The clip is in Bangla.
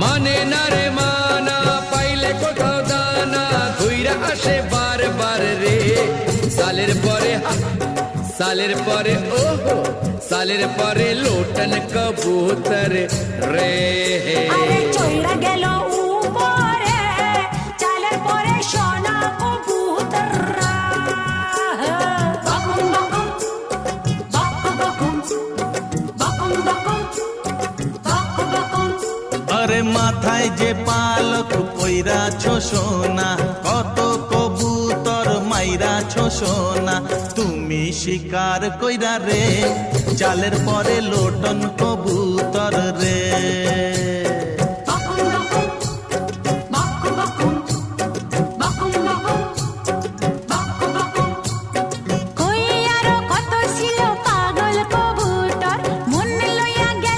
মানে না রে মানা পাইলে কোথাও দানা ঘুইরা আসে বারবার রে সালের পরে ওহো সালের পরে লোটন কবুতর রে আরে চইরা গেল উপরে চালের পরে সোনা কবুতররা বকুম বকুম বকুম বকুম বকুম বকুম বকুম বকুম। আরে মাথায় যে পালক পইরাছো সোনা, কত কবুতর মাইরাছো সোনা, তুমি শিকার কইরা রে চালের পরে লোটন কবুতর।